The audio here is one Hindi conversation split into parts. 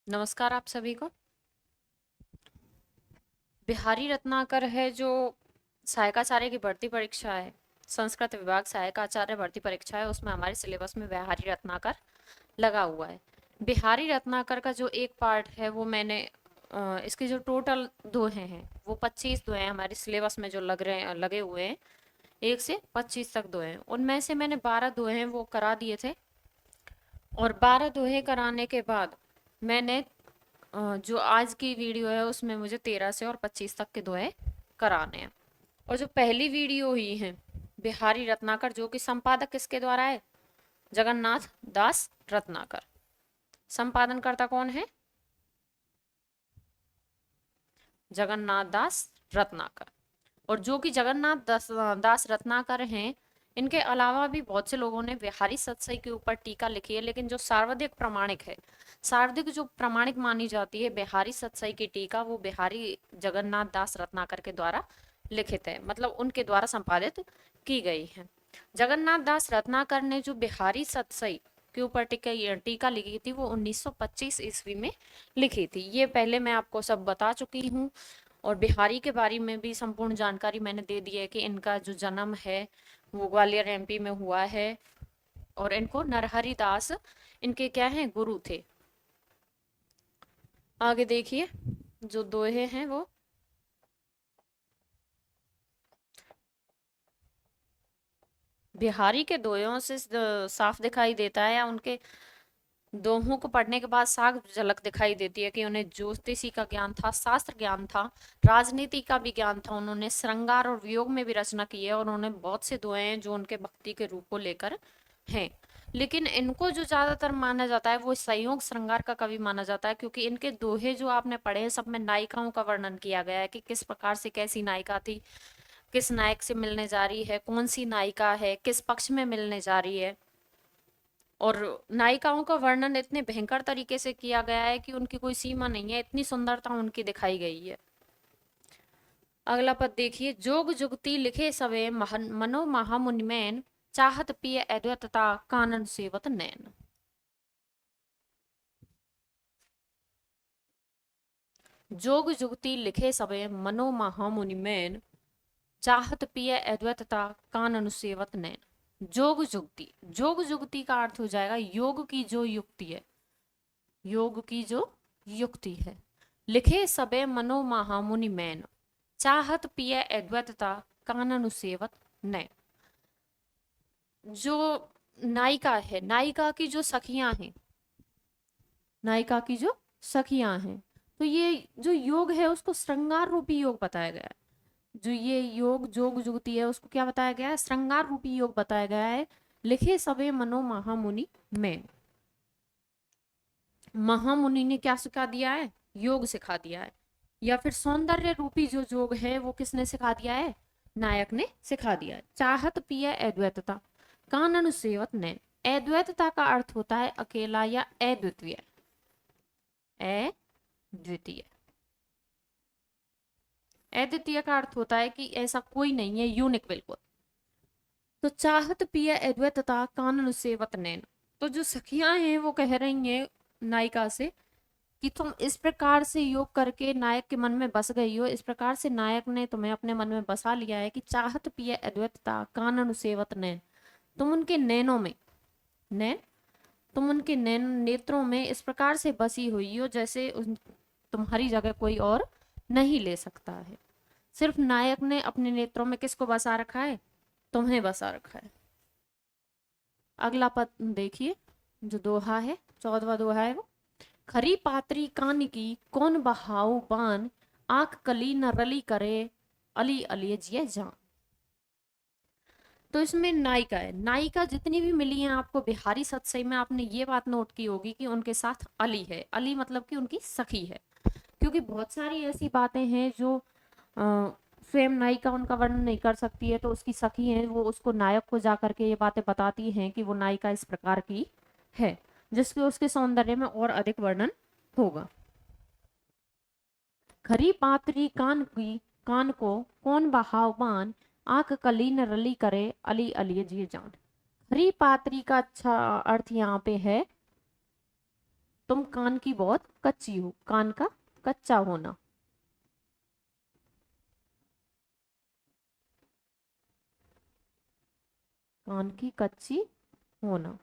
नमस्कार आप सभी को। बिहारी रत्नाकर है जो सहायकाचार्य की भर्ती परीक्षा है, संस्कृत विभाग सहायकाचार्य भर्ती परीक्षा है, उसमें हमारे सिलेबस में बिहारी रत्नाकर लगा हुआ है। बिहारी रत्नाकर का जो एक पार्ट है वो मैंने इसके जो टोटल दोहे हैं वो 25 दोहे हैं हमारे सिलेबस में जो लगे हुए हैं। 1 से 25 तक दोहे हैं, उनमें से मैंने 12 दोहे हैं वो करा दिए थे। और 12 दोहे कराने के बाद मैंने जो आज की वीडियो है उसमें मुझे 13 से और 25 तक के दोहे कराने हैं। और जो पहली वीडियो हुई है बिहारी रत्नाकर, जो कि संपादक किसके द्वारा है? जगन्नाथ दास रत्नाकर। संपादनकर्ता कौन है? जगन्नाथ दास रत्नाकर। और जो कि दास रत्नाकर हैं, इनके अलावा भी बहुत से लोगों ने बिहारी सतसई के ऊपर टीका लिखी है, लेकिन जो सर्वाधिक प्रमाणिक है, सर्वाधिक जो प्रमाणिक मानी जाती है बिहारी सतसई की टीका, वो बिहारी जगन्नाथ दास रत्नाकर के द्वारा लिखित है, मतलब उनके द्वारा संपादित की गई है। जगन्नाथ दास रत्नाकर ने जो बिहारी सतसई के ऊपर टीका टीका लिखी थी वो 1925 ईस्वी में लिखी थी। ये पहले मैं आपको सब बता चुकी हूँ। और बिहारी के बारे में भी संपूर्ण जानकारी मैंने दे दी है कि इनका जो जन्म है वो ग्वालियर एमपी में हुआ है। और इनको नरहरि दास इनके क्या हैं? गुरु थे। आगे देखिए जो दोहे हैं वो बिहारी के दोहों से साफ दिखाई देता है, या उनके दोहों को पढ़ने के बाद साफ झलक दिखाई देती है कि उन्हें ज्योतिषी का ज्ञान था, शास्त्र ज्ञान था, राजनीति का भी ज्ञान था। उन्होंने श्रृंगार और वियोग में भी रचना की है, और उन्होंने बहुत से दोहे हैं जो उनके भक्ति के रूप को लेकर हैं। लेकिन इनको जो ज्यादातर माना जाता है वो संयोग श्रृंगार का कवि माना जाता है, क्योंकि इनके दोहे जो आपने पढ़े हैं सब में नायिकाओं का वर्णन किया गया है कि किस प्रकार से कैसी नायिका थी, किस नायक से मिलने जा रही है, कौन सी नायिका है, किस पक्ष में मिलने जा रही है। और नायिकाओं का वर्णन इतने भयंकर तरीके से किया गया है कि उनकी कोई सीमा नहीं है, इतनी सुंदरता उनकी दिखाई गई है। अगला पद देखिए, जोग जुगती लिखे सवे मनो महामुनिमैन, चाहत पिय अद्वैतता कानन सेवत नैन। जोग जुगती लिखे सवे मनो महामुनिमैन, चाहत पिय अद्वैतता कानन सेवत नैन। जोग जुगती, जोग जुगती का अर्थ हो जाएगा योग की जो युक्ति है, योग की जो युक्ति है। लिखे सबे मनो महामुनि मैन, चाहत पिय अद्वैतता कानन सेवत नैन। जो नायिका है, नायिका की जो सखियां हैं, नायिका की जो सखियां हैं, तो ये जो योग है उसको श्रृंगार रूपी योग बताया गया है। जो ये योग जोग जुगती है उसको क्या बताया गया है? श्रृंगार रूपी योग बताया गया है। लिखे सबे मनो महामुनि मैन, महामुनि ने क्या सिखा दिया है? योग सिखा दिया है। या फिर सौंदर्य रूपी जो योग है वो किसने सिखा दिया है? नायक ने सिखा दिया है। चाहत पिय अद्वैतता कानन सेवत नैन। अद्वैतता का अर्थ होता है अकेला या अद्वितीय, अद्वितीय। अद्वितीय का अर्थ होता है कि ऐसा कोई नहीं है, यूनिक बिल्कुल। तो चाहत पिय अद्वैतता कानन सेवत नैन। तो जो सखियां हैं वो कह रही हैं नायिका से कि तुम इस प्रकार से योग करके नायक के मन में बस गई हो, इस प्रकार से नायक ने तुम्हें अपने मन में बसा लिया है कि चाहत पिय अद्वैतता कानन सेवत नैन। तुम उनके नैनों में, नैन, तुम उनके नैन नेत्रों में इस प्रकार से बसी हुई हो जैसे तुम्हारी जगह कोई और नहीं ले सकता है। सिर्फ नायक ने अपने नेत्रों में किसको बसा रखा है? तुम्हें बसा रखा है। अगला पद देखिए जो दोहा है, 14वां दोहा है वो, खरी पात्री कान की कौन बहाऊ बान, आंख कली न रली करे अली अली जिये जान। तो इसमें नायिका है, नायिका जितनी भी मिली हैं आपको बिहारी सतसई में, आपने ये बात नोट की होगी कि उनके साथ अली है। अली मतलब कि उनकी सखी है, क्योंकि बहुत सारी ऐसी बातें हैं जो स्वयं नायिका उनका वर्णन नहीं कर सकती है, तो उसकी सखी है वो उसको नायक को जा करके ये बातें बताती हैं कि वो नायिका इस प्रकार की है, जिसके उसके सौंदर्य में और अधिक वर्णन होगा। खरी पात्री कान को कौन बहाव बान, आंख कली न रली करे अली अली जिए जान। खरी पात्री का अच्छा अर्थ यहाँ पे है तुम कान की बहुत कच्ची हो, कान का कच्चा होना। कान की कच्ची होना।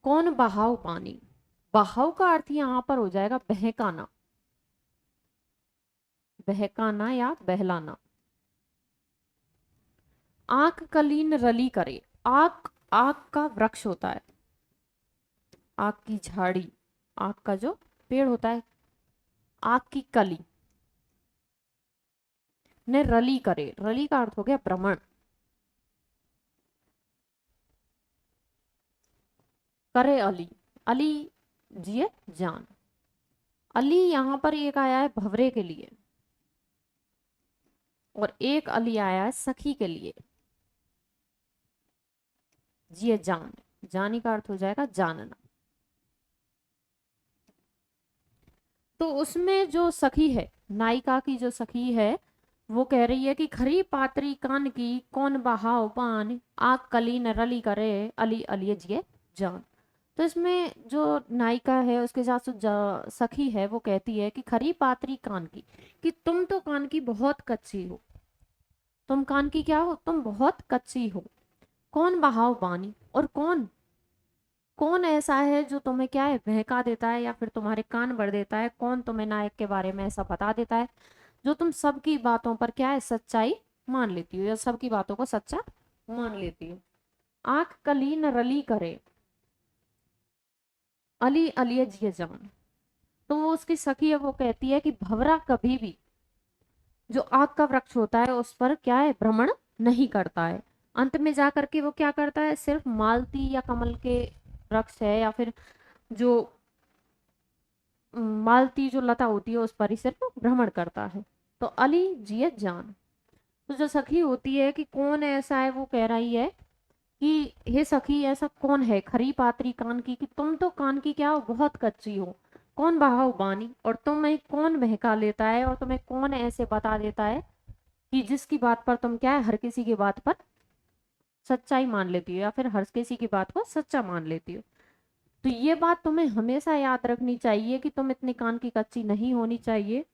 कौन बहाव पानी, बहाव का अर्थ यहाँ पर हो जाएगा बहकाना, बहकाना या बहलाना। आंख कलीन रली करे, आक, आक का वृक्ष होता है, आक की झाड़ी, आक का जो पेड़ होता है, आक की कली ने रली करे, रली का अर्थ हो गया भ्रमण। करे अली, अली जिए जान। अली यहां पर एक आया है भवरे के लिए और एक अली आया है सखी के लिए। जिए जान, जानी का अर्थ हो जाएगा जानना। तो उसमें जो सखी है, नायिका की जो सखी है, वो कह रही है कि खरी पात्री कान की कौन बहाव पान, आग कली न रली करे अली अलिय जिए जान। तो इसमें जो नायिका है उसके साथ जो सखी है वो कहती है कि खरी पात्री कान की, कि तुम तो कान की बहुत कच्ची हो, तुम कान की क्या हो, तुम बहुत कच्ची हो। कौन बहाव पानी, और कौन, कौन ऐसा है जो तुम्हें क्या है बहका देता है या फिर तुम्हारे कान भर देता है, कौन तुम्हें नायक के बारे में ऐसा बता देता है जो तुम सबकी बातों पर क्या है सच्चाई मान लेती हो या सबकी बातों को सच्चा मान लेती हो। आंख कली न रली करे अली अलिय जिए जान। तो वो उसकी सखी है वो कहती है कि भंवरा कभी भी जो आग का वृक्ष होता है उस पर क्या है भ्रमण नहीं करता है। अंत में जा करके वो क्या करता है, सिर्फ मालती या कमल के वृक्ष है या फिर जो मालती जो लता होती है उस पर ही सिर्फ भ्रमण करता है। तो अली जिए जान। तो जो सखी होती है कि कौन ऐसा है, वो कह रही है कि हे सखी ऐसा कौन है खरी पात्री कान की, कि तुम तो कान की क्या हो बहुत कच्ची हो। कौन बहाव बानी, और तुम्हें कौन बहका लेता है और तुम्हें कौन ऐसे बता देता है कि जिसकी बात पर तुम क्या है हर किसी की बात पर सच्चाई मान लेती हो या फिर हर किसी की बात को सच्चा मान लेती हो। तो ये बात तुम्हें हमेशा याद रखनी चाहिए कि तुम इतने कान की कच्ची नहीं होनी चाहिए।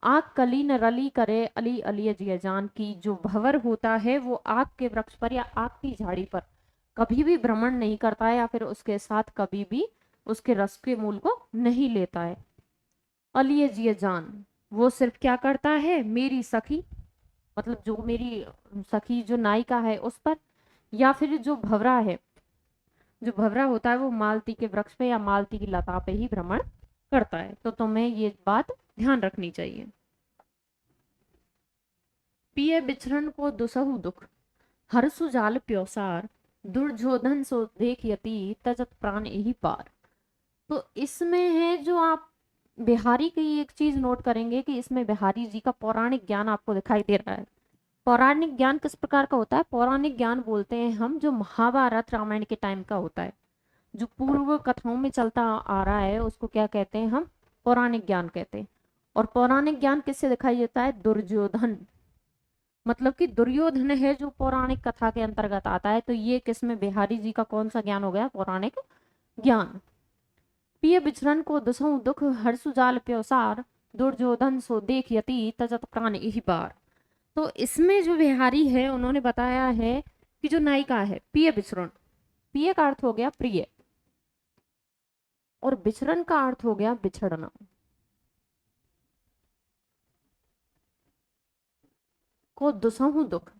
आग कली न रली करे अली अलिय जिय जान, की जो भंवर होता है वो आग के वृक्ष पर या आग की झाड़ी पर कभी भी भ्रमण नहीं करता है या फिर उसके साथ कभी भी उसके रस के मूल को नहीं लेता है। अलिय जिय जान, वो सिर्फ क्या करता है मेरी सखी, मतलब जो मेरी सखी जो नायिका है उस पर, या फिर जो भंवरा है, जो भंवरा होता है वो मालती के वृक्ष पे या मालती की लता पे ही भ्रमण करता है। तो तुम्हें ये बात ध्यान रखनी चाहिए। पिए बिछरन को दुसहु दुख, हरसु जाल प्योसार, दुर्जोधन सो देख यति तजत प्राण यही पार। तो इसमें है जो आप बिहारी की एक चीज नोट करेंगे कि इसमें बिहारी जी का पौराणिक ज्ञान आपको दिखाई दे रहा है। पौराणिक ज्ञान किस प्रकार का होता है, पौराणिक ज्ञान बोलते हैं हम जो महाभारत रामायण के टाइम का होता है, जो पूर्व कथाओं में चलता आ रहा है उसको क्या कहते हैं हम, पौराणिक ज्ञान कहते हैं। और पौराणिक ज्ञान किससे दिखाई देता है, दुर्योधन, मतलब कि दुर्योधन है जो पौराणिक कथा के अंतर्गत आता है। तो ये किसमें बिहारी जी का कौन सा ज्ञान हो गया, पौराणिक ज्ञान। पिय बिछरन को दसों दुख हर्षु जाल प्योसार, दुर्योधन सो देख यति तजत प्राण यही बार। तो इसमें जो बिहारी है उन्होंने बताया है कि जो नायिका है पिय बिछरन, पिय का अर्थ हो गया प्रिय और बिछरन का अर्थ हो गया बिछड़ना। को दुसहु दुख,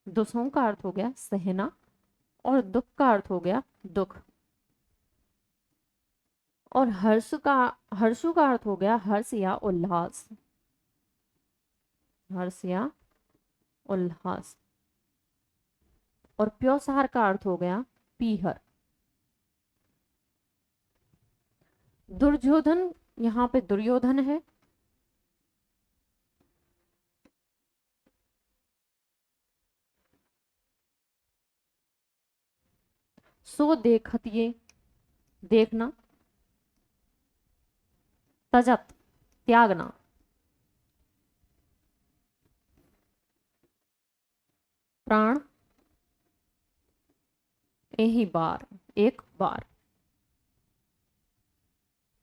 दुसहु का अर्थ हो गया सहना और दुख का अर्थ हो गया दुख। और हर्षु का अर्थ हो गया हर्ष या उल्लास, हर्ष या उल्लास। और प्योसार का अर्थ हो गया पीहर। दुर्योधन, यहाँ पे दुर्योधन है, सो देखत ये देखना, तजत त्यागना, प्राण यही बार, एक बार।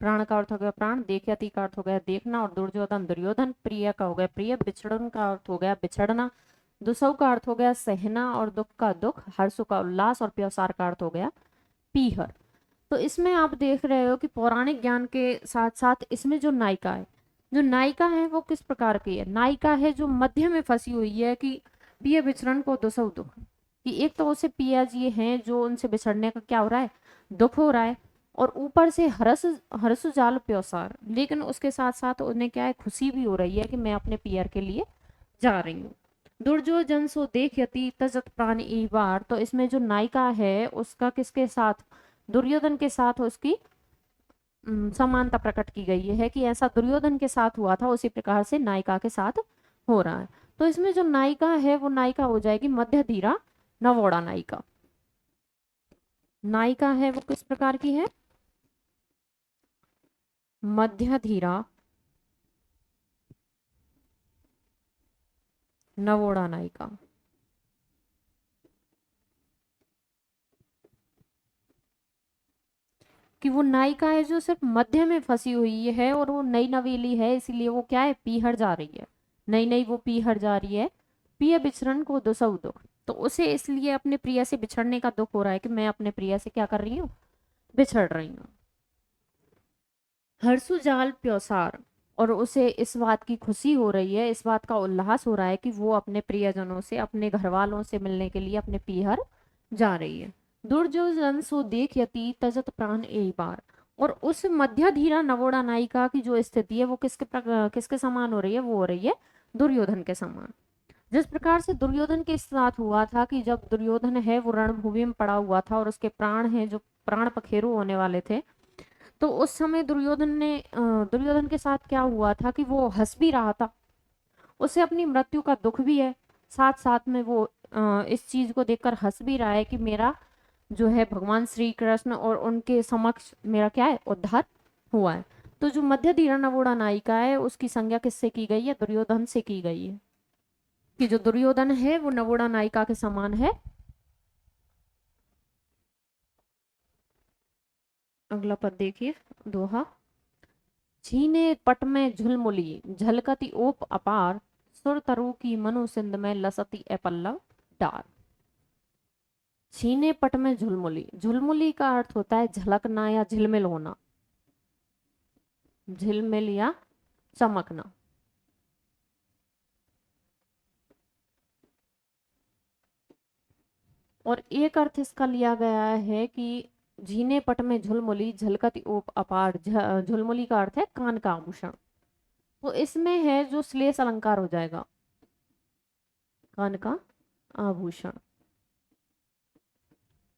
प्राण का अर्थ हो गया प्राण, देखयति का अर्थ हो गया देखना, और दुर्योधन दुर्योधन, प्रिय का हो गया प्रिय, बिछड़न का अर्थ हो गया बिछड़ना, दुसव का अर्थ हो गया सहना और दुख का दुख, हर्षु का उल्लास, और प्यवसार का अर्थ हो गया पीहर। तो इसमें आप देख रहे हो कि पौराणिक ज्ञान के साथ साथ इसमें जो नायिका है, जो नायिका है वो किस प्रकार की है? नायिका है जो मध्य में फंसी हुई है कि पिया बिछड़न को दुसव दुख, कि एक तो उसे पिया जी हैं जो उनसे बिछड़ने का क्या हो रहा है, दुख हो रहा है, और ऊपर से हरस हरसु जाल प्योसार, लेकिन उसके साथ साथ उन्हें क्या है, खुशी भी हो रही है कि मैं अपने पियर के लिए जा रही हूँ। दुर्योधन सो देख यति तजत प्राण ई बार, तो इसमें जो नायिका है उसका किसके साथ, दुर्योधन के साथ उसकी समानता प्रकट की गई है कि ऐसा दुर्योधन के साथ हुआ था उसी प्रकार से नायिका के साथ हो रहा है। तो इसमें जो नायिका है वो नायिका हो जाएगी मध्य धीरा नवोड़ा नायिका। नायिका है वो किस प्रकार की है, मध्य धीरा नवोड़ा नायिका। कि वो नायिका है जो सिर्फ मध्य में फंसी हुई है और वो नई नवेली है, इसीलिए वो क्या है, पीहर जा रही है, नई नई वो पीहर जा रही है। प्रिय बिछड़न को दुसौ दुख, तो उसे इसलिए अपने प्रिय से बिछड़ने का दुख हो रहा है कि मैं अपने प्रिय से क्या कर रही हूँ, बिछड़ रही हूँ। हर्षु जाल प्योसार, और उसे इस बात की खुशी हो रही है, इस बात का उल्लास हो रहा है कि वो अपने प्रियजनों से, अपने घर वालों से मिलने के लिए अपने पीहर जा रही है। दुर्योधन सो देख यति तजत प्राण एक बार, और उस मध्य धीरा नवोड़ा नायिका की जो स्थिति है वो किसके समान हो रही है, वो हो रही है दुर्योधन के समान। जिस प्रकार से दुर्योधन के साथ हुआ था कि जब दुर्योधन है वो रणभूमि में पड़ा हुआ था और उसके प्राण हैं जो प्राण पखेरु होने वाले थे, तो उस समय दुर्योधन के साथ क्या हुआ था कि वो हंस भी रहा था, उसे अपनी मृत्यु का दुख भी है, साथ साथ में वो इस चीज को देखकर हंस भी रहा है कि मेरा जो है भगवान श्री कृष्ण और उनके समक्ष मेरा क्या है, उद्धार हुआ है। तो जो मध्य धीरा नवोड़ा नायिका है उसकी संज्ञा किससे की गई है, दुर्योधन से की गई है, कि जो दुर्योधन है वो नवोड़ा नायिका के समान है। अगला पद देखिए, दोहा। छीने पट में झुलमुली झलकती ओप अपार, सुर तरु की मनु सिंध में लसती ए पल्लव डार। छीने पट में झुलमुली, झुलमुली का अर्थ होता है झलकना या झिलमिल होना, झिलमिल या चमकना। और एक अर्थ इसका लिया गया है कि झीने पट में झुलमुली झलकती ओप अपार, झुलमुली का अर्थ है कान का आभूषण, तो इसमें है जो श्लेष अलंकार हो जाएगा, कान का आभूषण,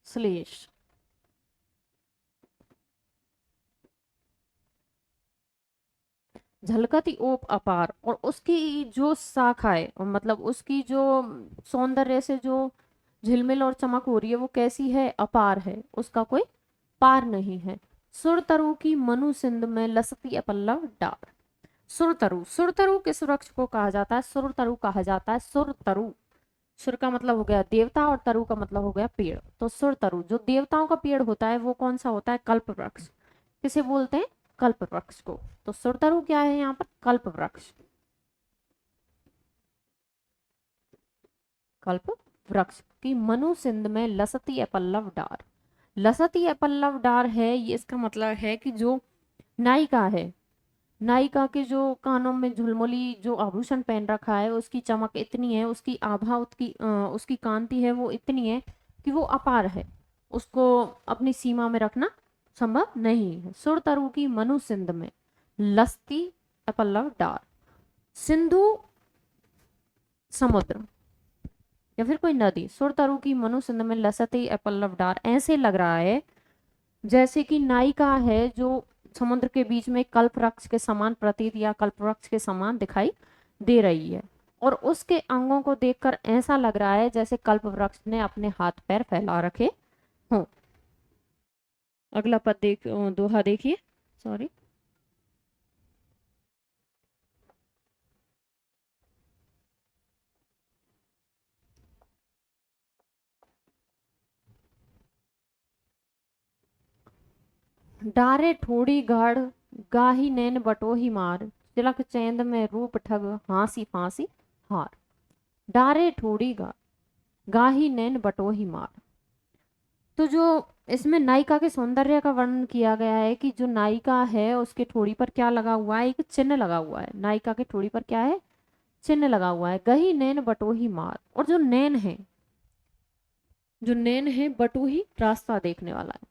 श्लेष। झलकती ओप अपार, और उसकी जो शाखा है और मतलब उसकी जो सौंदर्य से जो झिलमिल और चमक हो रही है वो कैसी है, अपार है, उसका कोई पार नहीं है। सुर तरु की मनु सिंध में लसती पल्लव डार। सुरतरु, सुरतरु किस वृक्ष को कहा जाता है, सुरतरु कहा जाता है सुरतरु। सुर का मतलब हो गया देवता और तरु का मतलब हो गया पेड़, तो सुरतरु जो देवताओं का पेड़ होता है वो कौन सा होता है, कल्प वृक्ष। किसे बोलते हैं, कल्प वृक्ष को। तो सुरतरु क्या है यहाँ पर, कल्प वृक्ष, कल्प वृक्ष की मनु सिंध में लसती पल्लव डार। लसती पल्लव डार है, ये इसका मतलब है कि जो नायिका है, नायिका के जो कानों में झुलमुली जो आभूषण पहन रखा है उसकी चमक इतनी है, उसकी आभा उसकी कांति है वो इतनी है कि वो अपार है, उसको अपनी सीमा में रखना संभव नहीं है। सुर तरु की मनु सिंध में लस्ती पल्लव डार, सिंधु समुद्र या फिर कोई नदी, सुर तरु की मनु सिंध में लसती पल्लव डार, ऐसे लग रहा है जैसे कि नायिका है जो समुद्र के बीच में कल्प वृक्ष के समान प्रतीत या कल्प वृक्ष के समान दिखाई दे रही है, और उसके अंगों को देखकर ऐसा लग रहा है जैसे कल्प वृक्ष ने अपने हाथ पैर फैला रखे हों। अगला पद दोहा देखिए, सॉरी। डारे ठोड़ी गाढ़, गाही नैन बटोही मार, तिलक चेंद में रूप ठग, हाँसी फांसी हार। डारे ठोड़ी गाढ़, गाही नैन बटोही मार। तो जो इसमें नायिका के सौंदर्य का वर्णन किया गया है कि जो नायिका है उसके ठोड़ी पर क्या लगा हुआ है, एक चिन्ह लगा हुआ है। नायिका के ठोड़ी पर क्या है, चिन्ह लगा हुआ है, गही नैन बटोही मार। और जो नैन है, जो नैन है बटोही, रास्ता देखने वाला है,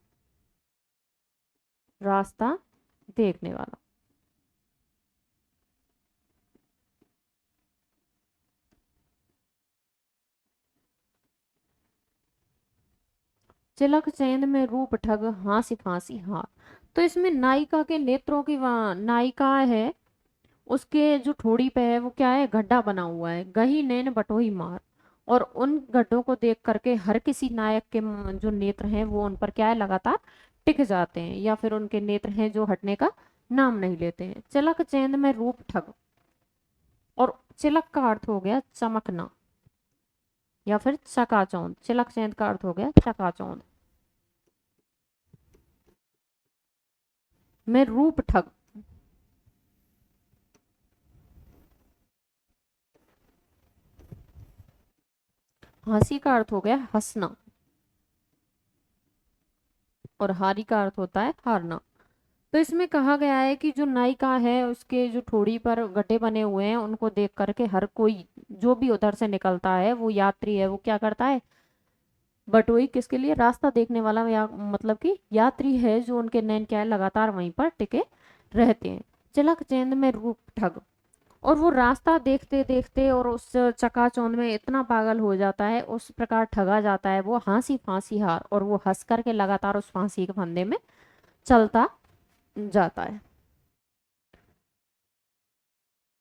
रास्ता देखने वाला। चिलक चैन में रूप ठग, हाँसी फांसी हार। तो इसमें नायिका के नेत्रों की नायिका है उसके जो ठोड़ी पे है वो क्या है, गड्ढा बना हुआ है, गही नैन बटोही मार। और उन गड्ढों को देख करके हर किसी नायक के जो नेत्र हैं वो उन पर क्या है, लगातार टिक जाते हैं, या फिर उनके नेत्र हैं जो हटने का नाम नहीं लेते हैं। चिलक चैन में रूप ठग, और चिलक का अर्थ हो गया चमकना या फिर चकाचौंध। चिलक चैन का अर्थ हो गया चकाचौंध। में रूप ठग, हंसी का अर्थ हो गया हंसना, और हारी का अर्थ होता है हारना। तो इसमें कहा गया है कि जो नायिका है उसके जो ठोड़ी पर गड्ढे बने हुए हैं उनको देख करके हर कोई जो भी उधर से निकलता है, वो यात्री है, वो क्या करता है, बटोई किसके लिए, रास्ता देखने वाला, या मतलब कि यात्री है जो उनके नैन क्या है, लगातार वहीं पर टिके रहते हैं। चिलक चैन में रूप ठग, और वो रास्ता देखते देखते और उस चकाचौंध में इतना पागल हो जाता है, उस प्रकार ठगा जाता है वो, हाँसी फांसी हार, और वो हंस करके लगातार उस फांसी के फंदे में चलता जाता है।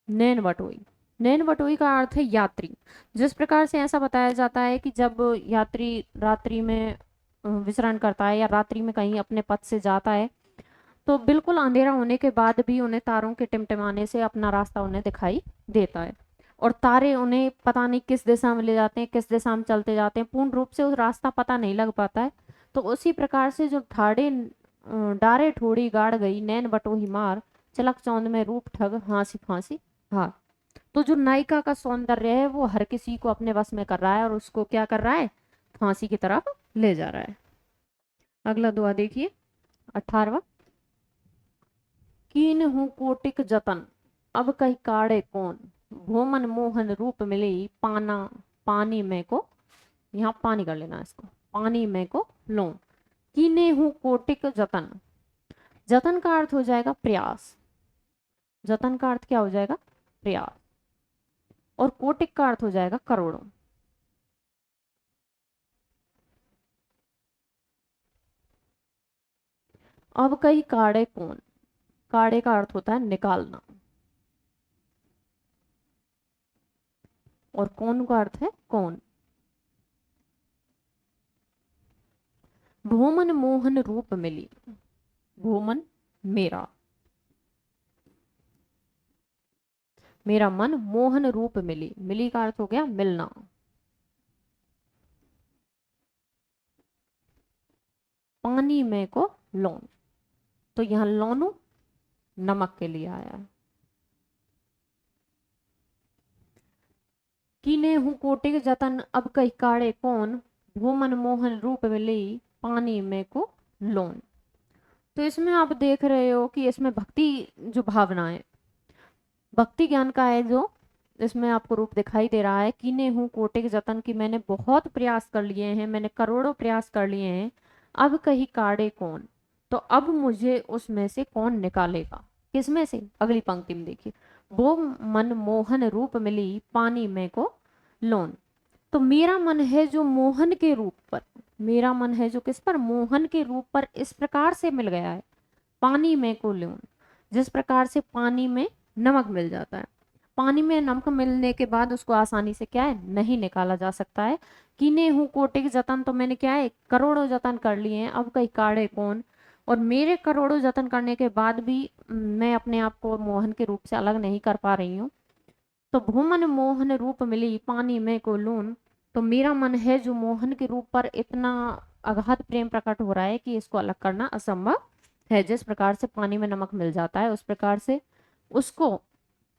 नैन बटोई, नैन बटोई का अर्थ है यात्री। जिस प्रकार से ऐसा बताया जाता है कि जब यात्री रात्रि में विचरण करता है या रात्रि में कहीं अपने पथ से जाता है, तो बिल्कुल अंधेरा होने के बाद भी उन्हें तारों के टिमटिमाने से अपना रास्ता उन्हें दिखाई देता है, और तारे उन्हें पता नहीं किस दिशा में ले जाते हैं, किस दिशा में चलते जाते हैं, पूर्ण रूप से उस रास्ता पता नहीं लग पाता है। तो उसी प्रकार से जो डारे ठोड़ी गाड़ गई, नैन बटोही मार, चलक चौंध में रूप ठग, हाँसी फांसी हार। तो जो नायिका का सौंदर्य है वो हर किसी को अपने वश में कर रहा है और उसको क्या कर रहा है, फांसी की तरफ ले जा रहा है। अगला दुआ देखिए, 18वां। कीन हूँ कोटिक जतन, अब कही काढ़े कौन, भोमन मोहन रूप मिले, पाना पानी में को, यहाँ पानी कर लेना इसको, पानी में को लो। कीने हूँ कोटिक जतन, जतन का अर्थ हो जाएगा प्रयास, जतन का अर्थ क्या हो जाएगा, प्रयास, और कोटिक का अर्थ हो जाएगा करोड़ों। अब कही काढ़े कौन, काढ़े का अर्थ होता है निकालना, और कौन का अर्थ है कौन। भोमन मोहन रूप मिली, भोमन मेरा, मेरा मन मोहन रूप मिली, मिली का अर्थ हो गया मिलना। पानी में को लौन, तो यहां लौनु नमक के लिए आया है। कीने हूँ कोटिक जतन, अब कही काढ़े कौन, भोमन मोहन रूप मिली, पानी में को लोन। तो इसमें आप देख रहे हो कि इसमें भक्ति जो भावना है, भक्ति ज्ञान का है जो इसमें आपको रूप दिखाई दे रहा है। कीने हूँ कोटिक जतन की, मैंने बहुत प्रयास कर लिए हैं, मैंने करोड़ों प्रयास कर लिए हैं, अब कही काढ़े कौन, तो अब मुझे उसमें से कौन निकालेगा, किसमें से, अगली पंक्ति में देखिए, वो मन मोहन रूप मिली, पानी में को लोन। तो मेरा मन है जो मोहन के रूप पर, मेरा मन है जो किस पर, मोहन के रूप पर इस प्रकार से मिल गया है, पानी में को लोन, जिस प्रकार से पानी में नमक मिल जाता है, पानी में नमक मिलने के बाद उसको आसानी से क्या है, नहीं निकाला जा सकता है। कीने हूँ कोटिक जतन, तो मैंने क्या है, करोड़ों जतन कर लिए हैं, अब कहीं काढ़े कौन, और मेरे करोड़ों जतन करने के बाद भी मैं अपने आप को मोहन के रूप से अलग नहीं कर पा रही हूँ। तो भूमन मोहन रूप मिली, पानी में को लून, तो मेरा मन है जो मोहन के रूप पर इतना अगाध प्रेम प्रकट हो रहा है कि इसको अलग करना असंभव है, जिस प्रकार से पानी में नमक मिल जाता है उस प्रकार से उसको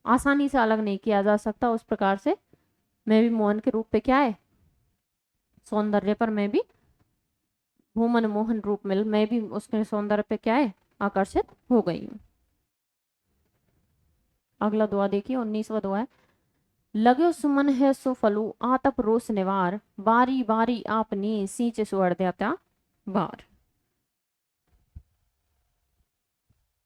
आसानी से अलग नहीं किया जा सकता, उस प्रकार से मैं भी मोहन के रूप पे क्या है, सौंदर्य पर मैं भी हूँ मनमोहन रूप में, मैं भी उसके सौंदर्य पे क्या है, आकर्षित हो गई हूँ। अगला दुआ देखिए, 19वां दुआ है, लग्यो सुमन है सो फलू आतप रोस निवार, बारी बारी आपने सींच सुअर देता बार।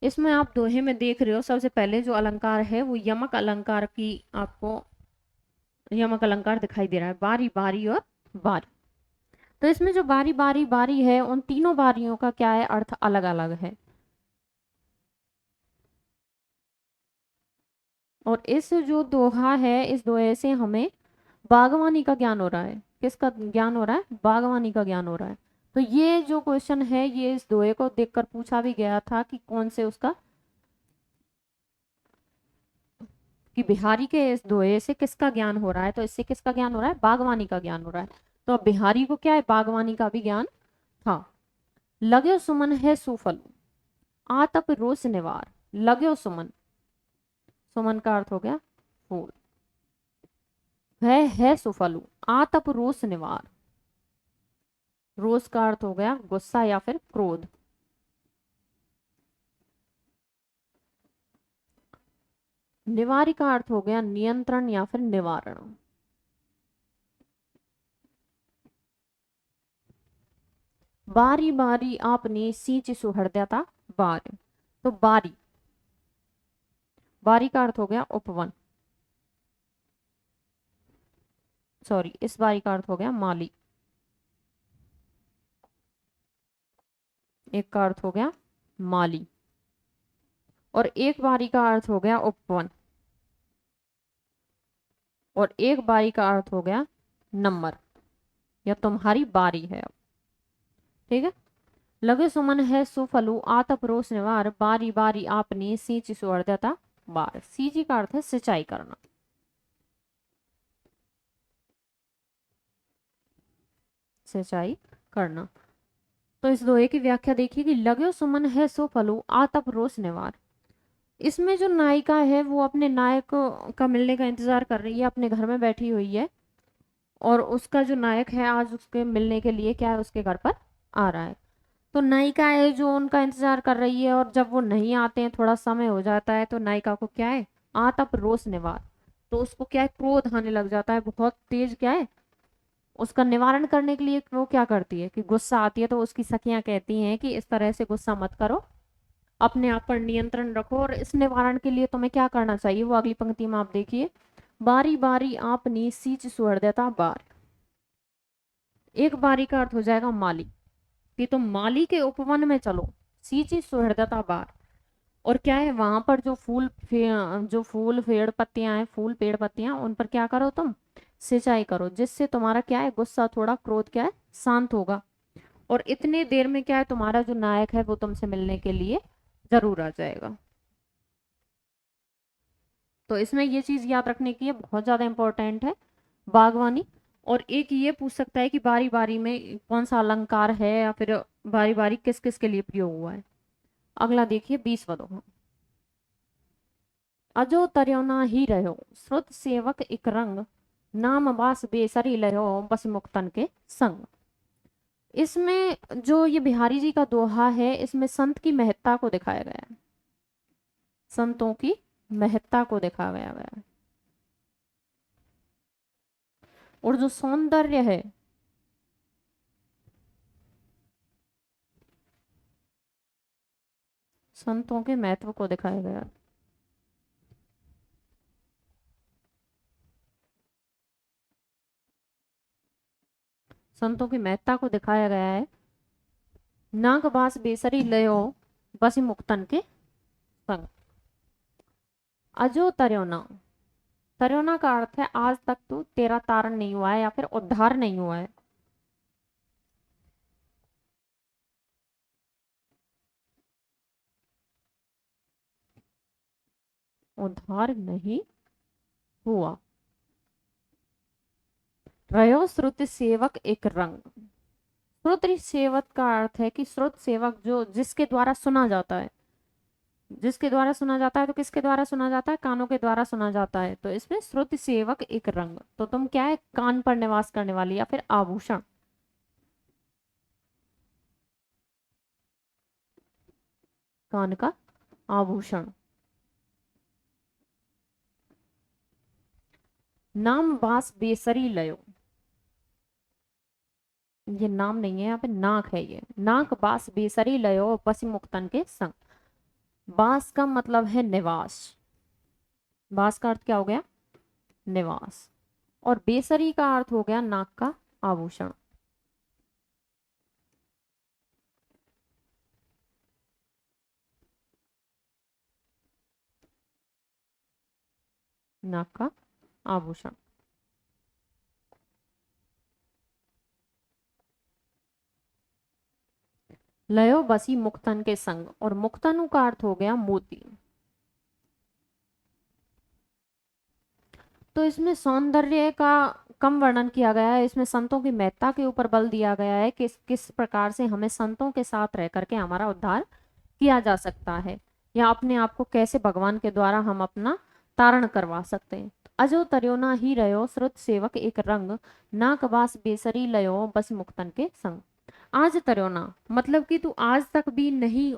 इसमें आप दोहे में देख रहे हो, सबसे पहले जो अलंकार है वो यमक अलंकार की, आपको यमक अलंकार दिखाई दे रहा है, बारी बारी और बारी। तो इसमें जो बारी बारी बारी है, उन तीनों बारियों का क्या है, अर्थ अलग अलग है। और इस जो दोहा है, इस दोहे से हमें बागवानी का ज्ञान हो रहा है। किसका ज्ञान हो रहा है, बागवानी का ज्ञान हो रहा है। तो ये जो क्वेश्चन है, ये इस दोहे को देखकर पूछा भी गया था कि कौन से उसका, कि बिहारी के इस दोहे से किसका ज्ञान हो रहा है, तो इससे किसका ज्ञान हो रहा है, बागवानी का ज्ञान हो रहा है। तो अब बिहारी को क्या है, बागवानी का भी ज्ञान था। लग्यो सुमन है सुफल, आतप रोष निवार। लग्यो सुमन, सुमन का अर्थ हो गया फूल, वह है सुफलु, आतप रोष निवार। रोष का अर्थ हो गया गुस्सा या फिर क्रोध। निवारी का अर्थ हो गया नियंत्रण या फिर निवारण। बारी बारी आपने सींच सुहृदयता बार। तो बारी, बारी का अर्थ हो गया उपवन, सॉरी इस बारी का अर्थ हो गया माली, एक का अर्थ हो गया माली, और एक बारी का अर्थ हो गया उपवन, और एक बारी का अर्थ हो गया नंबर, या तुम्हारी बारी है अब। ठीक है, लगे सुमन है सुफलु आतप रोष निवार, बारी बारी आपने सींच सुअर्दता बार। सींची का अर्थ है सिंचाई करना। सिंचाई करना। तो इस दोहे की व्याख्या देखिए कि लग्यो सुमन है सो फलु आतप रोष निवार। इसमें जो नायिका है वो अपने नायक का मिलने का इंतजार कर रही है, अपने घर में बैठी हुई है, और उसका जो नायक है आज उसके मिलने के लिए क्या है, उसके घर पर आ रहा है। तो नायिका है जो उनका इंतजार कर रही है, और जब वो नहीं आते हैं, थोड़ा समय हो जाता है, तो नायिका को क्या है, आतप रोष निवार, तो उसको क्या है, क्रोध आने लग जाता है, बहुत तेज क्या है। उसका निवारण करने के लिए वो क्या करती है कि गुस्सा आती है, तो उसकी सखियां कहती हैं कि इस तरह से गुस्सा मत करो, अपने आप पर नियंत्रण रखो, और इस निवारण के लिए तुम्हें क्या करना चाहिए, वो अगली पंक्ति में आप देखिए, बारी बारी आपने सींच सुहृदयता बार। एक बारी का अर्थ हो जाएगा माली, कि तुम माली के उपवन में चलो, सींची सुहृदयता बार। और क्या है, वहां पर जो जो फूल पेड़ पत्तियां हैं, फूल पेड़ पत्तियां, उन पर क्या करो तुम, सिंचाई करो, जिससे तुम्हारा क्या है, गुस्सा थोड़ा क्रोध क्या है, शांत होगा, और इतने देर में क्या है, तुम्हारा जो नायक है वो तुमसे मिलने के लिए जरूर आ जाएगा। तो इसमें ये चीज याद रखने की है, बहुत ज्यादा इंपॉर्टेंट है बागवानी। और एक ये पूछ सकता है कि बारी बारी में कौन सा अलंकार है, या फिर बारी बारी किस किस के लिए प्रयोग हुआ है। अगला देखिए, 20वां दोहा, अजो तर्योना ही रहो श्रुत सेवक एक रंग, नाम बास बेसरी लहो बस मुक्तन के संग। इसमें जो ये बिहारी जी का दोहा है, इसमें संत की महत्ता को दिखाया गया है, संतों की महत्ता को दिखाया गया है, और जो सौंदर्य है, संतों के महत्व को दिखाया गया है। संतों की महत्ता को दिखाया गया है। नाग बास बेसरी लयो बसी मुक्तन के संग। अजो तर्योना, तर्योना का अर्थ है आज तक तो तेरा तारण नहीं हुआ है, या फिर उद्धार नहीं हुआ है। उद्धार नहीं हुआ। रयो श्रुति सेवक एक रंग, श्रुति सेवक का अर्थ है कि श्रुत सेवक जो जिसके द्वारा सुना जाता है, जिसके द्वारा सुना जाता है, तो किसके द्वारा सुना जाता है? कानों के द्वारा सुना जाता है। तो इसमें श्रुति सेवक एक रंग, तो तुम क्या है? कान पर निवास करने वाली या फिर आभूषण। कान का आभूषण। नाम बास बेसरी लयो, ये नाम नहीं है, यहाँ पे नाक है। ये नाक बास बेसरी लयो पसी मुक्तन के संग। बास का मतलब है निवास। बास का अर्थ क्या हो गया? निवास। और बेसरी का अर्थ हो गया नाक का आभूषण। नाक का आभूषण। लयो बसी मुक्तन के संग, और मुक्तनु का अर्थ हो गया मोती। तो इसमें सौंदर्य का कम वर्णन किया गया है, इसमें संतों की महत्ता के ऊपर बल दिया गया है कि किस प्रकार से हमें संतों के साथ रह करके हमारा उद्धार किया जा सकता है, या अपने आप को कैसे भगवान के द्वारा हम अपना तारण करवा सकते हैं। अजो तरियो ही रहो श्रुत सेवक एक रंग, नाक बास बेसरी लयो बस मुक्तन के संग। आज तरियो ना मतलब कि तू आज तक भी नहीं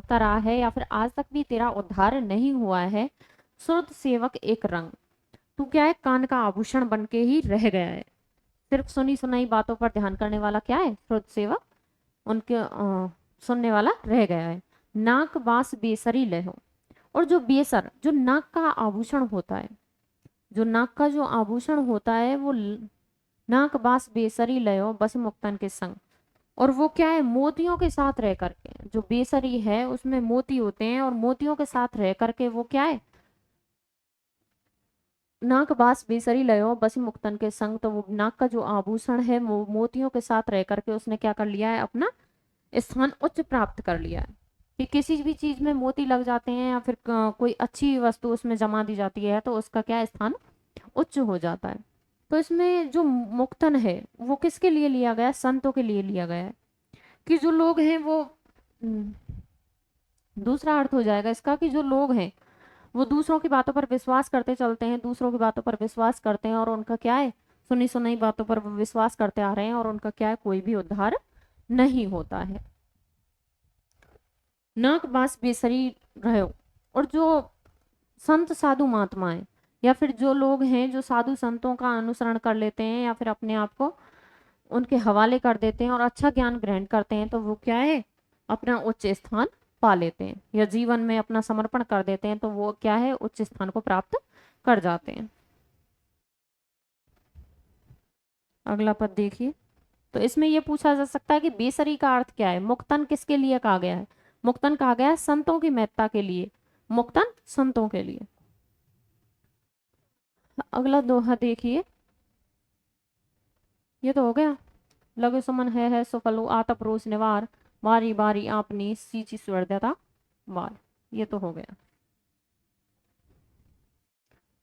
तरा है, या फिर आज तक भी तेरा उद्धार नहीं हुआ है। श्रुत सेवक एक रंग, तू क्या है? कान का आभूषण बन के ही रह गया है। सिर्फ सुनी सुनाई बातों पर ध्यान करने वाला क्या है? श्रुत सेवक उनके सुनने वाला रह गया है। नाक बास बेसरी लहो, और जो बेसर, जो नाक का आभूषण होता है, जो नाक का जो आभूषण होता है वो नाक बास बेसरी लयो बस मुक्तन के संग, और वो क्या है? मोतियों के साथ रह करके, जो बेसरी है उसमें मोती होते हैं, और मोतियों के साथ रह करके वो क्या है? नाक बास बेसरी लयो बस मुक्तन के संग, तो वो नाक का जो आभूषण है वो मोतियों के साथ रह करके उसने क्या कर लिया है? अपना स्थान उच्च प्राप्त कर लिया है। कि किसी भी चीज में मोती लग जाते हैं, या फिर कोई अच्छी वस्तु उसमें जमा दी जाती है, तो उसका क्या स्थान उच्च हो जाता है। तो इसमें जो मुक्तन है वो किसके लिए लिया गया? संतों के लिए लिया गया है। कि जो लोग हैं वो दूसरा अर्थ हो जाएगा इसका कि जो लोग हैं वो दूसरों की बातों पर विश्वास करते चलते हैं, दूसरों की बातों पर विश्वास करते हैं, और उनका क्या है? सुनी सुनाई बातों पर वो विश्वास करते आ रहे हैं, और उनका क्या है? कोई भी उद्धार नहीं होता है। नाक बास बेसरी रहो, और जो संत साधु महात्माएं, या फिर जो लोग हैं जो साधु संतों का अनुसरण कर लेते हैं, या फिर अपने आप को उनके हवाले कर देते हैं और अच्छा ज्ञान ग्रहण करते हैं, तो वो क्या है? अपना उच्च स्थान पा लेते हैं, या जीवन में अपना समर्पण कर देते हैं, तो वो क्या है? उच्च स्थान को प्राप्त कर जाते हैं। अगला पद देखिए। तो इसमें यह पूछा जा सकता है कि बेसरी का अर्थ क्या है? मुक्तन किसके लिए कहा गया है? मुक्तन कहा गया है संतों की महत्ता के लिए। मुक्तन संतों के लिए। अगला दोहा देखिए। ये तो हो गया। लघु सुमन है सुफलु आतप रोष निवार, बारी बारी आपनी सींची स्वर्धता वार। ये तो हो गया।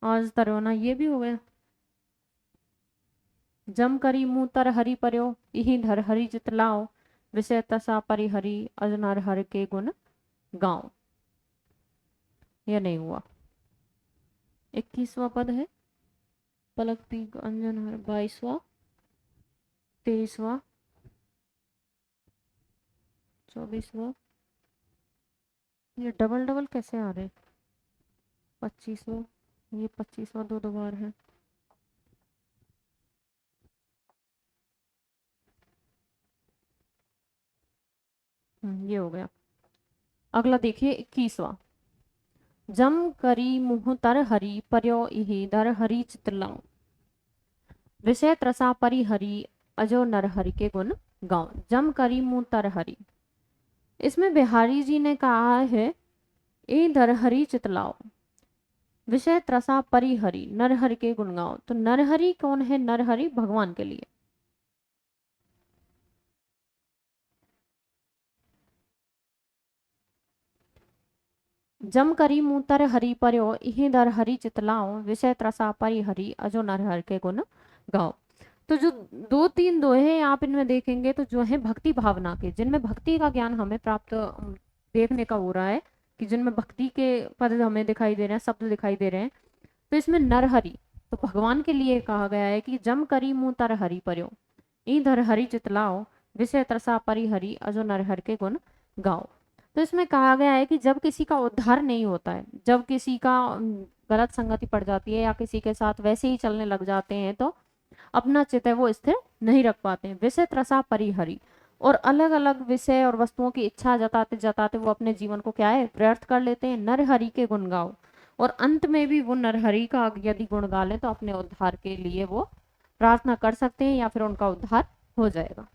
आज तरोना ये भी हो गया। जम करी मुंह तर हरि पर्यो, यही धर हरि चित लाओ, विषय तसा परिहरि अजनर हर के गुण गाओ। ये नहीं हुआ। 21वां पद है। पलक पीक अंजन हर। 22वां, 23वां, 24वां। ये डबल डबल कैसे आ रहे? 25वां, ये 25वां दो दो बार है। ये हो गया। अगला देखिए 21वां। जम करी मुँह तर हरि पर्यो इहि धर हरि चितलाओ, विषय त्रसा परिहरि अजो नर हरि के गुण गाओ। जम करी मुँह तर हरि, इसमें बिहारी जी ने कहा है ए धर हरि चितलाओ, विषय त्रसा परिहरि नरहरि के गुण गाओ। तो नरहरि कौन है? नरहरि भगवान के लिए। जम करी मुँह तर हरि पर्यो इहि दर हरि चितलाओ, विषय त्रसा परिहरि अजो नरहरि के गुण गाओ। तो जो दो तीन दोहे आप इनमें देखेंगे तो जो है भक्ति भावना के, जिनमें भक्ति का ज्ञान हमें प्राप्त देखने का हो रहा है, कि जिनमें भक्ति के पद हमें दिखाई दे रहे हैं, शब्द दिखाई दे रहे हैं। तो इसमें नरहरि, तो भगवान के लिए कहा गया है कि जम करी मुँह तर हरि पर्यो, ई धर हरि चितलाओ, विषय त्रसा परिहरि, अजो नरहर के गुण गाओ। तो इसमें कहा गया है कि जब किसी का उद्धार नहीं होता है, जब किसी का गलत संगति पड़ जाती है या किसी के साथ वैसे ही चलने लग जाते हैं, तो अपना चित्त है वो स्थिर नहीं रख पाते हैं। विषय त्रसा परिहरि, और अलग अलग विषय और वस्तुओं की इच्छा जताते जताते वो अपने जीवन को क्या है, व्यर्थ कर लेते हैं। नरहरि के गुण गाओ, और अंत में भी वो नरहरि का यदि गुण गा लें तो अपने उद्धार के लिए वो प्रार्थना कर सकते हैं या फिर उनका उद्धार हो जाएगा।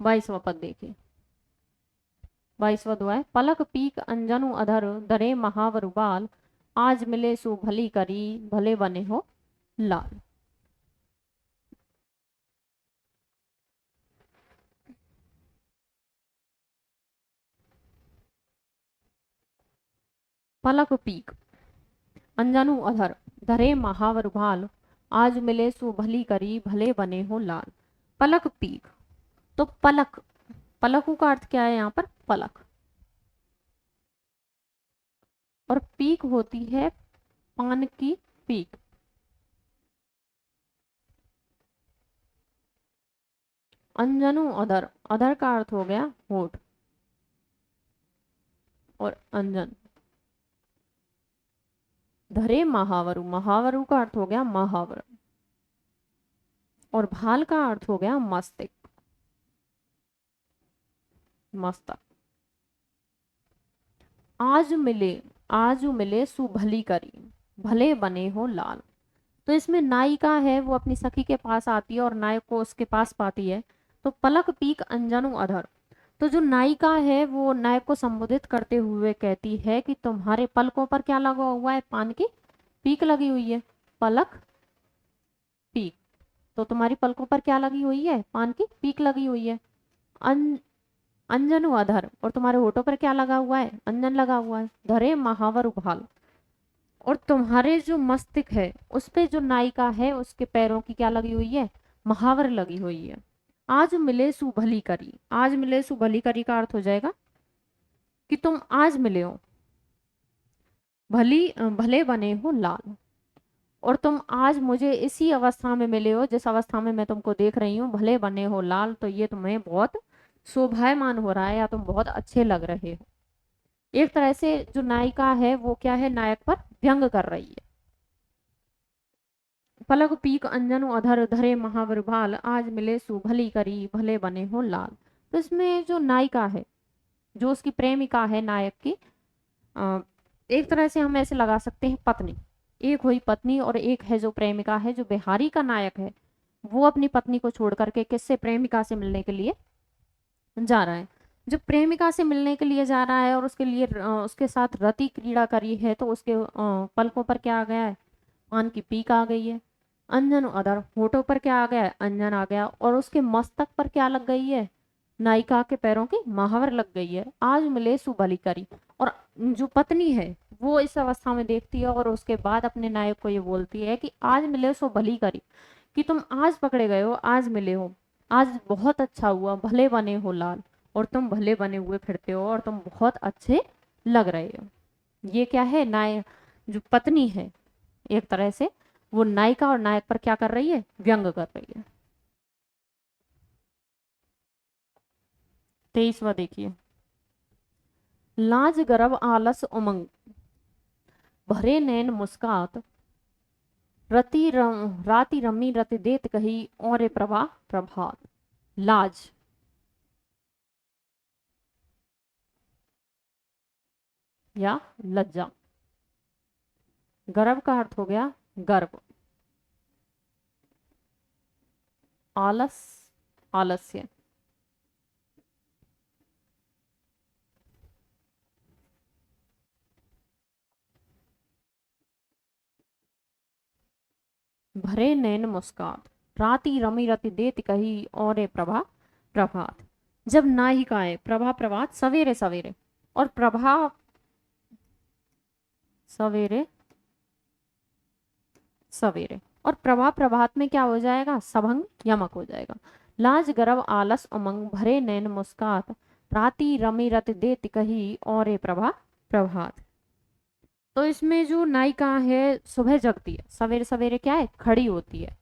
22वां पद देखिए। 22वां दुआ है, पलक पीक अंजनु अधर, दरे महावर बाल, आज मिले सु भली करी, भले बने हो लाल। पलक पीक अंजनु अधर, धरे महावर भाल, आज मिले सु भली करी, भले बने हो लाल। पलक पीक, तो पलक, पलकों का अर्थ क्या है यहाँ पर, पलक, और पीक होती है पान की पीक। अंजनु अधर, अधर का अर्थ हो गया होठ, और अंजन। धरे महावरु, महावरु का अर्थ हो गया महावर, और भाल का अर्थ हो गया मस्तिष्क, मस्तक। आज मिले, आज मिले सु भली करी, भले बने हो लाल। तो इसमें नायिका है वो अपनी सखी के पास आती है और नायक को उसके पास पाती है। तो पलक पीक अंजनु अधर, तो जो नायिका है वो नायक को संबोधित करते हुए कहती है कि तुम्हारे पलकों पर क्या लगा हुआ है, पान की पीक लगी हुई है। पलक पीक, तो तुम्हारी पलकों पर क्या लगी हुई है, पान की पीक लगी हुई है। अंजनु अधर, और तुम्हारे होठों पर क्या लगा हुआ है, अंजन लगा हुआ है। धरे महावर उभाल, और तुम्हारे जो मस्तिष्क है उस पे जो नायिका है उसके पैरों की क्या लगी हुई है, महावर लगी हुई है। आज मिले सु भली करी, आज मिले सु भली करी का अर्थ हो जाएगा कि तुम आज मिले हो, भली भले बने हो लाल, और तुम आज मुझे इसी अवस्था में मिले हो जिस अवस्था में मैं तुमको देख रही हूँ, भले बने हो लाल। तो ये तुम्हें बहुत शोभायमान हो रहा है या तुम बहुत अच्छे लग रहे हो। एक तरह से जो नायिका है वो क्या है, नायक पर व्यंग कर रही है। पलक पीक अंजनु अधर, धरे महावर भाल, आज मिले सु भली करी, भले बने हो लाल। तो इसमें जो नायिका है, जो उसकी प्रेमिका है नायक की, एक तरह से हम ऐसे लगा सकते हैं पत्नी, एक हुई पत्नी और एक है जो प्रेमिका है। जो बिहारी का नायक है वो अपनी पत्नी को छोड़ करके किससे, प्रेमिका से मिलने के लिए जा रहा है। जो प्रेमिका से मिलने के लिए जा रहा है और उसके लिए उसके साथ रति क्रीड़ा करी है, तो उसके पलकों पर क्या आ गया है, पान की पीक आ गई है। अंजन अधर, होठों पर क्या आ गया है, अंजन आ गया, और उसके मस्तक पर क्या लग गई है, नायिका के पैरों की महावर लग गई है। आज मिले सुबली करी, और जो पत्नी है वो इस अवस्था में देखती है और उसके बाद अपने नायक को ये बोलती है कि आज मिले सो भली करी, कि तुम आज पकड़े गए हो, आज मिले हो, आज बहुत अच्छा हुआ, भले बने हो लाल, और तुम भले बने हुए फिरते हो और तुम बहुत अच्छे लग रहे हो। ये क्या है, जो पत्नी है एक तरह से वो नायिका और नायक पर क्या कर रही है, व्यंग कर रही है। 23वां देखिए। लाज गर्व आलस उमंग, भरे नैन मुस्कात, राति रमी रति देत कही, और प्रभा प्रभात। लाज, या लज्जा। गर्व का अर्थ हो गया गर्व, आलस आलस्य, भरे नैन मुस्कात, राति रमी रति देत कही, और प्रभा प्रभात। जब नायिकाएं प्रभा प्रभात सवेरे सवेरे, और प्रभा सवेरे सवेरे, और प्रभा प्रभात में क्या हो जाएगा, सभंग यमक हो जाएगा। लाज गर्व आलस उमंग भरे नैन मुस्कात, राति रमि रत देत कही और प्रभा प्रभात। तो इसमें जो नायिका है सुबह जगती है, सवेरे सवेरे क्या है, खड़ी होती है।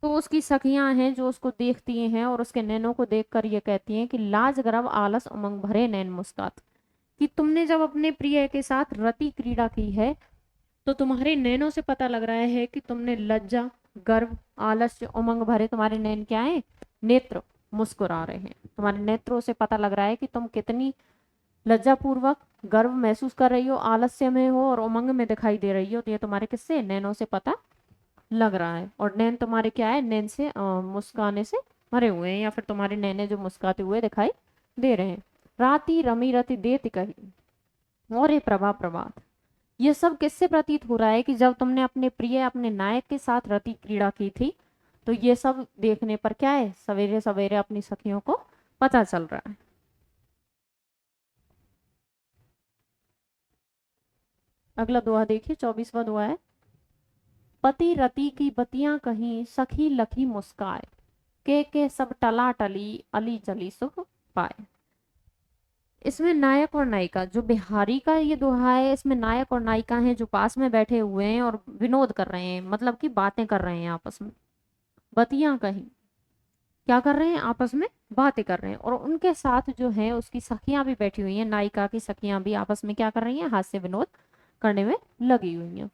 तो उसकी सखियां हैं जो उसको देखती हैं और उसके नैनों को देखकर ये कहती हैं कि लाज गर्व आलस उमंग भरे नैन मुस्कात, कि तुमने जब अपने प्रिय के साथ रति क्रीड़ा की है तो तुम्हारे नैनों से पता लग रहा है कि तुमने लज्जा, गर्व, आलस्य, उमंग भरे तुम्हारे नैन क्या है, नेत्र मुस्कुरा रहे हैं। तुम्हारे नेत्रों से पता लग रहा है कि तुम कितनी लज्जापूर्वक गर्व महसूस कर रही हो, आलस्य में हो और उमंग में दिखाई दे रही हो। तो ये तुम्हारे किससे, नैनों से पता लग रहा है। और नैन तुम्हारे क्या है, नैन से मुस्काने से भरे हुए हैं, या फिर तुम्हारे नैने जो मुस्काते हुए दिखाई दे रहे हैं। राति रमी रति देत कही और ये प्रभा प्रभात, ये सब किससे प्रतीत हो रहा है कि जब तुमने अपने प्रिय अपने नायक के साथ रति क्रीड़ा की थी, तो ये सब देखने पर क्या है, सवेरे सवेरे अपनी सखियों को पता चल रहा है। अगला दोहा देखिए, 24वां दोहा है, पति रति की बतियां कहीं सखी लखी मुस्काए, के सब टला टली अली चली सुख पाए। इसमें नायक और नायिका, जो बिहारी का ये दोहा है, इसमें नायक और नायिका हैं जो पास में बैठे हुए हैं और विनोद कर रहे हैं, मतलब कि बातें कर रहे हैं आपस में। बतियां कहीं क्या कर रहे हैं, आपस में बातें कर रहे हैं। और उनके साथ जो है उसकी सखियां भी बैठी हुई हैं, नायिका की सखियां भी आपस में क्या कर रही हैं, हास्य विनोद करने में लगी हुई हैं।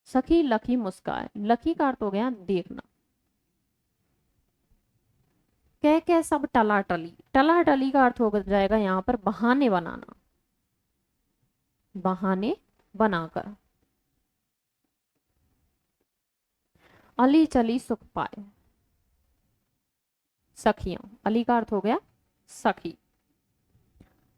सखी लखी मुस्काए, लखी का अर्थ हो गया देखना। कह सब टला टली, टला टली का अर्थ हो जाएगा यहाँ पर बहाने बनाना, बहाने बनाकर। अली चली सुख पाए, सखियां, अली का अर्थ हो गया सखी।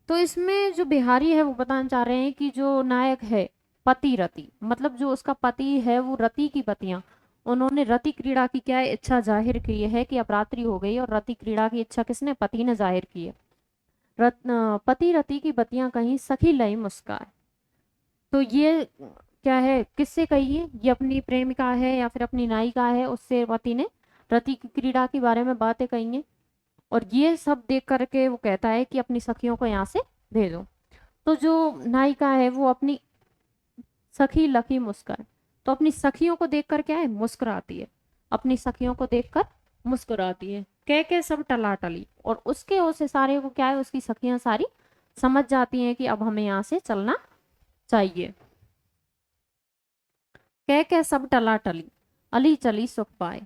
तो इसमें जो बिहारी है वो बताना चाह रहे हैं कि जो नायक है पति रति, मतलब जो उसका पति है वो रति की पतियां, उन्होंने रति क्रीड़ा की क्या है, इच्छा जाहिर की है कि अब रात्रि हो गई, और रति क्रीड़ा की इच्छा किसने, पति ने जाहिर की है। पति रति की बतियां कहीं सखी लई मुस्काए, तो ये क्या है, किससे कही है, ये अपनी प्रेमिका है या फिर अपनी नायिका है, उससे पति ने रति की क्रीड़ा के बारे में बातें कही हैं। और ये सब देख करके वो कहता है कि अपनी सखियों को यहाँ से भेजो। तो जो नायिका है वो अपनी सखी लखी मुस्कान, तो अपनी सखियों को देखकर क्या है, मुस्कुराती है, अपनी सखियों को देखकर मुस्कुराती है। कह सब टला टली, और उसके ओर से सारे को क्या है, उसकी सखियां सारी समझ जाती हैं कि अब हमें यहाँ से चलना चाहिए। कह सब टला टली अली चली सुख पाए।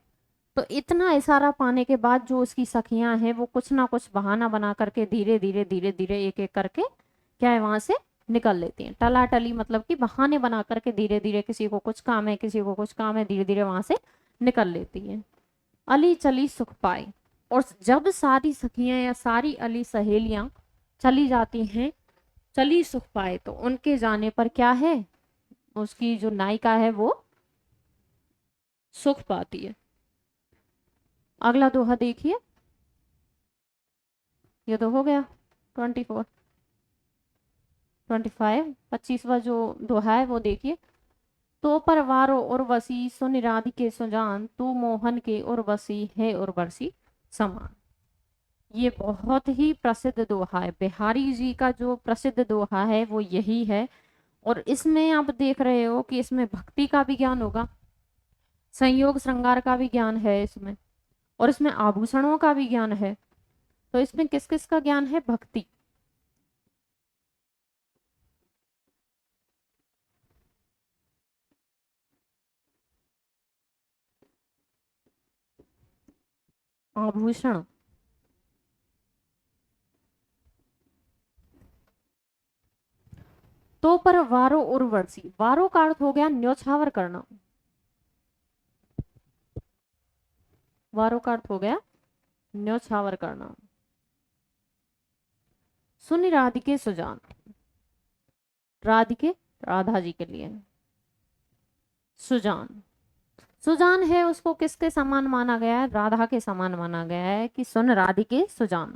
तो इतना इशारा पाने के बाद जो उसकी सखियां हैं वो कुछ ना कुछ बहाना बना करके धीरे धीरे धीरे धीरे एक एक करके क्या है, वहां से निकल लेती हैं। टला टली मतलब कि बहाने बना करके धीरे धीरे, किसी को कुछ काम है किसी को कुछ काम है, धीरे धीरे वहां से निकल लेती हैं। अली चली सुख पाए, और जब सारी सखियां या सारी अली सहेलियां चली जाती हैं, चली सुख पाए, तो उनके जाने पर क्या है, उसकी जो नायिका है वो सुख पाती है। अगला दोहा देखिए, ये तो हो गया 24, 25, 25वां जो दोहा है वो देखिए। तो परवारो उर्वशी सुन राधिके सुजान, तू मोहन के उर्वशी है उर्वशी समान। ये बहुत ही प्रसिद्ध दोहा है, बिहारी जी का जो प्रसिद्ध दोहा है वो यही है। और इसमें आप देख रहे हो कि इसमें भक्ति का भी ज्ञान होगा, संयोग श्रृंगार का भी ज्ञान है इसमें, और इसमें आभूषणों का भी ज्ञान है। तो इसमें किस किस का ज्ञान है, भक्ति, आभूषण, तो पर वारो उर्वशी, वारो का अर्थ हो गया न्योछावर करना, वारो का अर्थ हो गया न्योछावर करना। सुन राधिके सुजान, राधिके राधा जी के लिए, सुजान, सुजान है उसको किसके समान माना गया है, राधा के समान माना गया है कि सुन राधिके सुजान।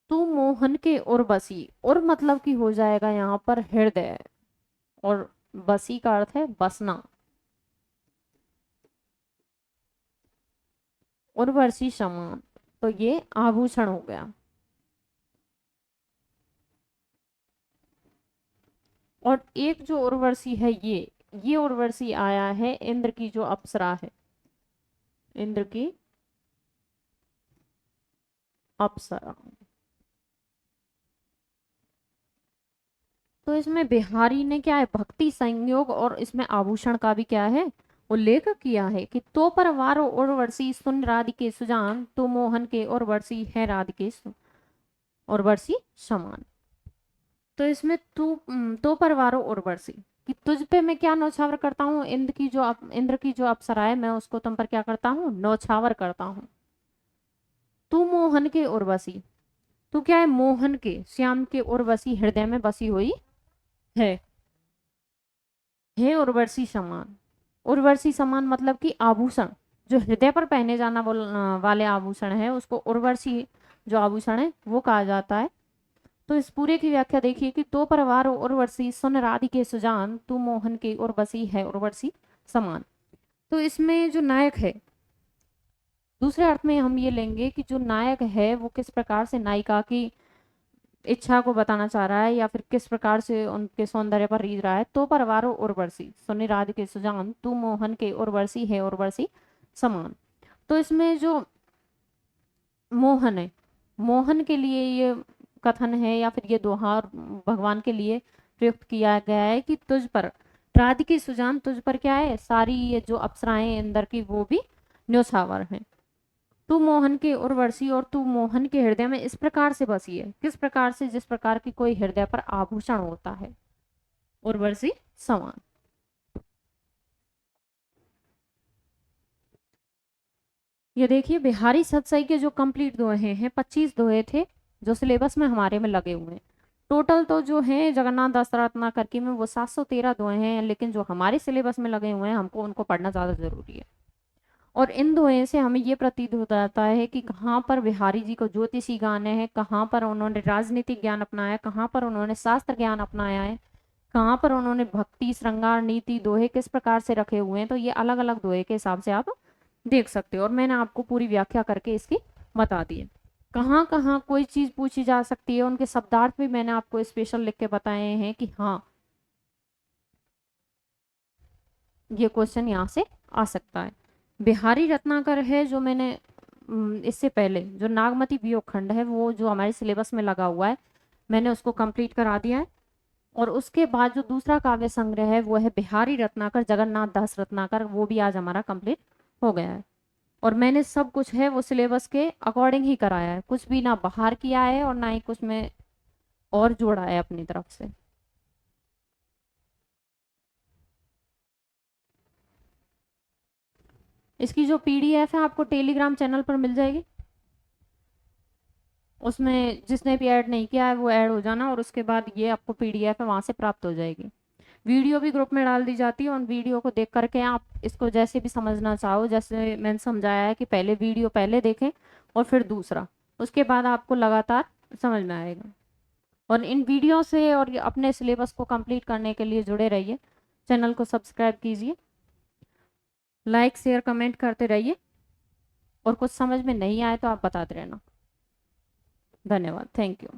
तू मोहन के उर्वशी, उर मतलब कि हो जाएगा यहाँ पर हृदय, और बसी का अर्थ है बसना। उर्वशी समान, तो ये आभूषण हो गया। और एक जो उर्वशी है ये उर्वशी आया है इंद्र की जो अप्सरा है, इंद्र की अप्सरा। तो इसमें बिहारी ने क्या है, भक्ति संयोग और इसमें आभूषण का भी क्या है, उल्लेख किया है कि तो पर वारो उर्वशी सुन राधिके सुजान, तो मोहन के उर्वशी है राधिके उर्वशी समान। तो इसमें तो पर वारो उर्वशी कि तुझ पे मैं क्या नौछावर करता हूँ, इंद्र की जो अप्सरा है मैं उसको तुम पर क्या करता हूँ, नौछावर करता हूँ। तू मोहन के उर्वशी, तू क्या है, मोहन के श्याम के उर्वशी हृदय में बसी हुई है उर्वशी समान। उर्वशी समान मतलब कि आभूषण, जो हृदय पर पहने जाना वाले आभूषण है उसको उर्वशी जो आभूषण है वो कहा जाता है। तो इस पूरे की व्याख्या देखिए कि तो परवार उर्वशी सुन राधिके सुजान, तू मोहन की उर्वशी है उर्वशी समान। तो इसमें जो नायक है, दूसरे अर्थ में हम ये लेंगे कि जो नायक है वो किस प्रकार से नायिका की इच्छा को बताना चाह रहा है या फिर किस प्रकार से उनके सौंदर्य पर रीझ रहा है। तो परवारो उर्वशी सुनि राधिके सुजान, तू मोहन के उर्वशी है उर्वशी समान। तो इसमें जो मोहन है, मोहन के लिए ये कथन है या फिर ये दोहा भगवान के लिए प्रयुक्त किया गया है कि तुझ पर राधिके सुजान, तुझ पर क्या है, सारी ये जो अप्सराएं अंदर की वो भी न्योछावर हैं। तू मोहन के उर्वशी, और तू मोहन के हृदय में इस प्रकार से बसी है, किस प्रकार से, जिस प्रकार की कोई हृदय पर आभूषण होता है, उर्वशी समान। ये देखिए बिहारी सतसई के जो कंप्लीट दोहे हैं, 25 दोहे थे जो सिलेबस में हमारे में लगे हुए हैं। टोटल तो जो है जगन्नाथ दास रत्नाकर की में वो 713 दोहे हैं, लेकिन जो हमारे सिलेबस में लगे हुए हैं हमको उनको पढ़ना ज्यादा जरूरी है। और इन दोहे से हमें ये प्रतीत हो जाता है कि कहाँ पर बिहारी जी को ज्योतिषी गाने हैं, कहाँ पर उन्होंने राजनीतिक ज्ञान अपनाया, कहाँ पर उन्होंने शास्त्र ज्ञान अपनाया है, कहाँ पर उन्होंने भक्ति श्रृंगार नीति दोहे किस प्रकार से रखे हुए हैं। तो ये अलग अलग दोहे के हिसाब से आप देख सकते हो, और मैंने आपको पूरी व्याख्या करके इसकी बता दी है। कहाँ कहाँ कोई चीज पूछी जा सकती है, उनके शब्दार्थ भी मैंने आपको स्पेशल लिख के बताए हैं कि हाँ ये क्वेश्चन यहाँ से आ सकता है। बिहारी रत्नाकर है जो मैंने इससे पहले जो नागमती वियोग खंड है वो जो हमारे सिलेबस में लगा हुआ है मैंने उसको कंप्लीट करा दिया है। और उसके बाद जो दूसरा काव्य संग्रह है वो है बिहारी रत्नाकर जगन्नाथ दास रत्नाकर, वो भी आज हमारा कंप्लीट हो गया है। और मैंने सब कुछ है वो सिलेबस के अकॉर्डिंग ही कराया है, कुछ भी ना बाहर किया है और ना ही कुछ में और जोड़ा है अपनी तरफ से। इसकी जो पीडीएफ है आपको टेलीग्राम चैनल पर मिल जाएगी, उसमें जिसने भी ऐड नहीं किया है वो ऐड हो जाना, और उसके बाद ये आपको पीडीएफ है वहां से प्राप्त हो जाएगी। वीडियो भी ग्रुप में डाल दी जाती है, उन वीडियो को देख करके आप इसको जैसे भी समझना चाहो, जैसे मैंने समझाया है कि पहले वीडियो पहले देखें और फिर दूसरा, उसके बाद आपको लगातार समझ में आएगा। और इन वीडियो से और अपने सिलेबस को कंप्लीट करने के लिए जुड़े रहिए, चैनल को सब्सक्राइब कीजिए, लाइक शेयर कमेंट करते रहिए, और कुछ समझ में नहीं आए तो आप बताते रहना। धन्यवाद, थैंक यू।